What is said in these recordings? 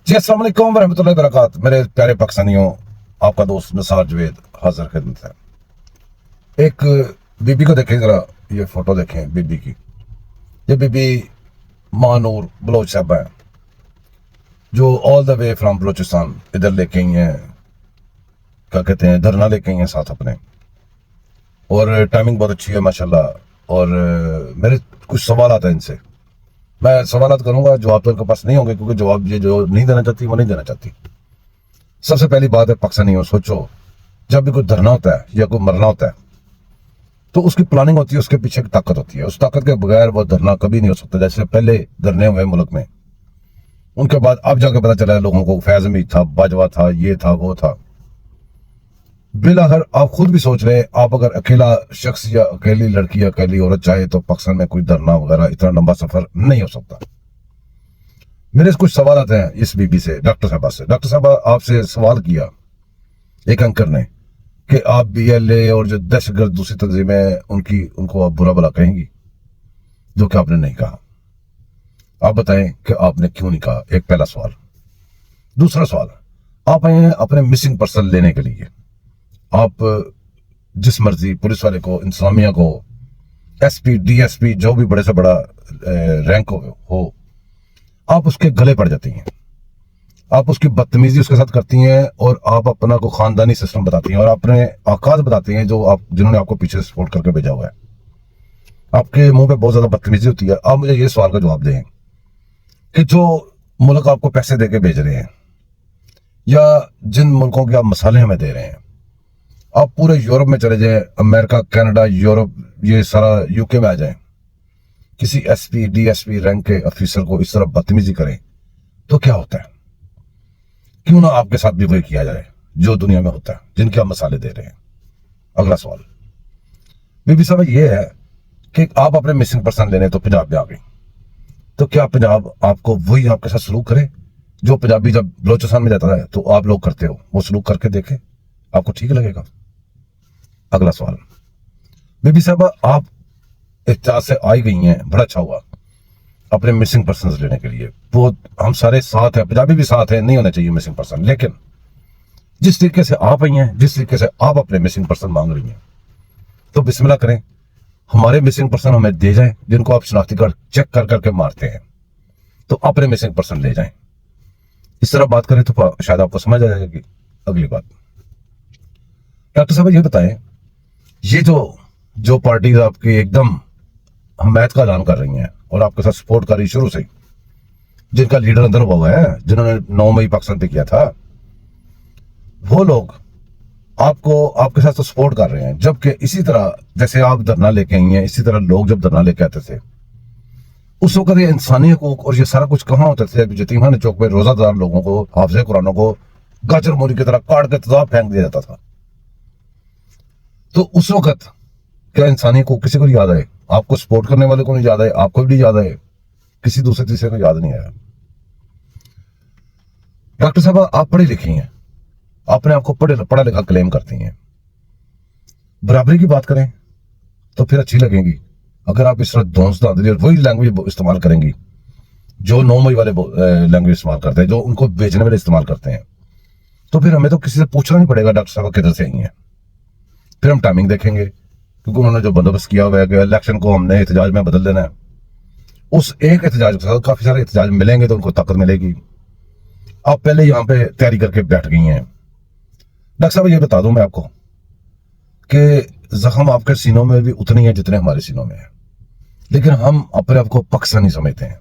जी अस्सलाम वालेकुम रहमतुल्लाहि व बरकातहू। मेरे प्यारे पाकिस्तानियों, आपका दोस्त निसार जवेद हाजिर खिदमत है। एक बीबी को देखें जरा, ये फोटो देखें बीबी की। ये बीबी मानूर बलोच साहब है, जो all the way from Balochistan इधर लेके आई हैं, क्या कहते हैं, धरना लेके आई हैं साथ अपने। और टाइमिंग बहुत अच्छी है माशाल्लाह। और मेरे कुछ सवाल आते हैं इनसे, मैं सवाल करूंगा, जवाब तो इनके पास नहीं होंगे, क्योंकि जवाब ये जो नहीं देना चाहती वो नहीं देना चाहती। सबसे पहली बात है पाकिस्तानियों, सोचो जब भी कोई धरना होता है या कोई मरना होता है तो उसकी प्लानिंग होती है, उसके पीछे एक ताकत होती है। उस ताकत के बगैर वो धरना कभी नहीं हो सकता। जैसे पहले धरने हुए मुल्क में, उनके बाद अब जाके पता चला लोगों को, फैज अहमद था, बाजवा था, ये था, वो था। बिलाखिर आप खुद भी सोच रहे हैं, आप अगर अकेला शख्स या अकेली लड़की या अकेली औरत चाहे तो पाकिस्तान में कोई धरना वगैरह इतना लंबा सफर नहीं हो सकता। मेरे कुछ सवाल आते हैं इस बीबी से, डॉक्टर साहबा से। डॉक्टर साहबा, आपसे सवाल किया एक एंकर ने कि आप BLA और जो दहशतगर्द दूसरी तंजीमें उनको आप बुरा भला कहेंगी, जो कि आपने नहीं कहा। आप बताएं कि आपने क्यों नहीं कहा, एक पहला सवाल। दूसरा सवाल, आप आए हैं अपने मिसिंग पर्सन लेने के लिए। आप जिस मर्जी पुलिस वाले को, इंतजामिया को, SP DSP जो भी बड़े से बड़ा रैंक हो, आप उसके गले पड़ जाती हैं, आप उसकी बदतमीजी उसके साथ करती हैं, और आप अपना को खानदानी सिस्टम बताती हैं और अपने औकात बताती हैं जो आप, जिन्होंने आपको पीछे सपोर्ट करके भेजा हुआ है। आपके मुंह पे बहुत ज्यादा बदतमीजी होती है। आप मुझे ये सवाल का जवाब दें कि जो मुल्क आपको पैसे देके भेज रहे हैं, या जिन मुल्कों के आप मसाले हमें दे रहे हैं, आप पूरे यूरोप में चले जाएं, अमेरिका, कनाडा, यूरोप, ये सारा UK में आ जाएं, किसी SP DSP रैंक के अफिसर को इस तरह बदतमीजी करें तो क्या होता है? क्यों ना आपके साथ भी वही किया जाए जो दुनिया में होता है, जिनके आप मसाले दे रहे हैं। अगला सवाल बीबी साहब ये है कि आप अपने मिसिंग पर्सन लेने तो पंजाब में आ गई, तो क्या पंजाब आपको वही आपके साथ सलूक करे जो पंजाबी जब बलोचिस्तान में जाता है तो आप लोग करते हो? वो सलूक करके देखे, आपको ठीक लगेगा? अगला सवाल, बीबी साहब आप एहतियात से आई गई हैं, बड़ा अच्छा हुआ, अपने मिसिंग पर्सन लेने के लिए। वो हम सारे साथ हैं, पंजाबी भी साथ हैं, नहीं होना चाहिए मिसिंग पर्सन। लेकिन जिस तरीके से आप आई हैं, जिस तरीके से आप अपने मिसिंग पर्सन मांग रही हैं, तो बिस्मिल्लाह करें, हमारे मिसिंग पर्सन हमें दे जाएं, जिनको आप शनाख्ती कार्ड चेक कर करके मारते हैं, तो अपने मिसिंग पर्सन ले जाएं। इस तरह बात करें तो शायद आपको समझ आ जाएगी। अगली बात, डॉक्टर साहब ये बताएं, ये जो पार्टी आपकी एकदम हमायत का ऐलान कर रही हैं और आपके साथ सपोर्ट कर रही शुरू से, जिनका लीडर अंदर हुआ है, जिन्होंने 9 मई पाकिस्तान पे किया था, वो लोग आपको, आपके साथ तो सपोर्ट कर रहे हैं, जबकि इसी तरह जैसे आप धरना लेके आई हैं, इसी तरह लोग जब धरना लेके आते थे उस वक्त ये इंसानी हकूक और ये सारा कुछ कहाँ होता थे? यतीमखाने चौक पे रोजादार लोगों को, हाफिज़े कुरानों को गाजर मूली की तरह काट के तेजाब फेंक दिया जाता था। तो उस वक्त क्या इंसानी हकूक किसी को नहीं याद आए? आपको सपोर्ट करने वाले को नहीं याद आए, आपको भी नहीं याद आए, किसी दूसरे तीसरे को याद नहीं आया। डॉक्टर साहब आप पढ़ी लिखी हैं, अपने आप को पढ़ा लिखा क्लेम करती हैं, बराबरी की बात करें तो फिर अच्छी लगेगी। अगर आप इस तरह धौंस धांधली और वही लैंग्वेज इस्तेमाल करेंगी जो 9 मई वाले लैंग्वेज इस्तेमाल करते हैं, जो उनको बेचने वाले इस्तेमाल करते हैं, तो फिर हमें तो किसी से पूछना नहीं पड़ेगा डॉक्टर साहब किधर से आई हैं। फिर हम टाइमिंग देखेंगे, क्योंकि उन्होंने जो बंदोबस्त किया हुआ है कि इलेक्शन को हमने एहतजाज में बदल देना है, उस एक एहतजाज के साथ काफी सारे एहतजाज मिलेंगे तो उनको ताकत मिलेगी। आप पहले यहाँ पे तैयारी करके बैठ गई हैं। डॉक्टर साहब ये बता दूं मैं आपको कि जख्म आपके सीनों में भी उतनी है जितने हमारे सीनों में है, लेकिन हम अपने आप को पाकिस्तानी समझते हैं।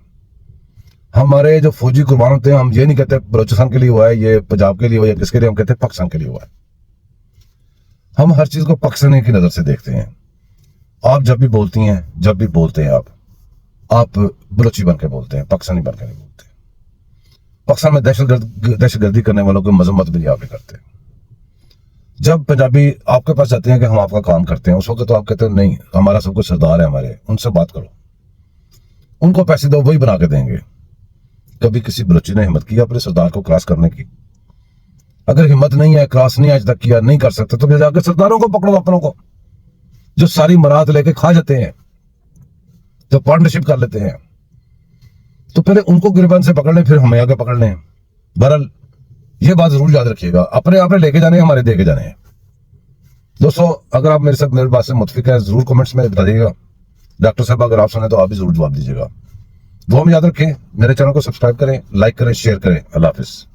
हमारे जो फौजी कुर्बान होते हैं, हम ये नहीं कहते बलोचिस्तान के लिए हुआ है, ये पंजाब के लिए हुआ है, किसके लिए, हम कहते हैं पाकिस्तान के लिए हुआ है। हम हर चीज को पाकिस्तानी की नजर से देखते हैं। आप जब भी बोलती हैं, जब भी बोलते हैं आप बलोची बन के बोलते हैं, पाकिस्तानी बन के नहीं बोलते। पाकिस्तान में दहशतगर्दी करने वालों को मजम्मत भी आप करते हैं। जब पंजाबी आपके पास जाते हैं कि हम आपका काम करते हैं, उस वक्त तो आप कहते हो नहीं, हमारा सब कुछ सरदार है हमारे, उनसे बात करो, उनको पैसे दो, वही बना के देंगे। कभी किसी बलोची ने हिम्मत की अपने सरदार को क्रॉस करने की? अगर हिम्मत नहीं है, क्रॉस नहीं आज तक किया, नहीं कर सकते, तो फिर जाकर सरदारों को पकड़ो, अपनों को, जो सारी मराहत लेके खा जाते हैं, जो पार्टनरशिप कर लेते हैं। तो पहले उनको गिरबान से पकड़ लें, फिर हमें आगे पकड़ लें। बहरहाल ये बात जरूर याद रखिएगा, अपने आप लेके जाने हैं, हमारे दे के जाने हैं। दोस्तों अगर आप मेरे साथ मेरे बात से मुतफिक हैं जरूर कमेंट्स में बता दीजिएगा। डॉक्टर साहब अगर आप सुने तो आप भी जरूर जवाब दीजिएगा। वो हम याद रखें, मेरे चैनल को सब्सक्राइब करें, लाइक करें, शेयर करें। अल्लाह हाफिज।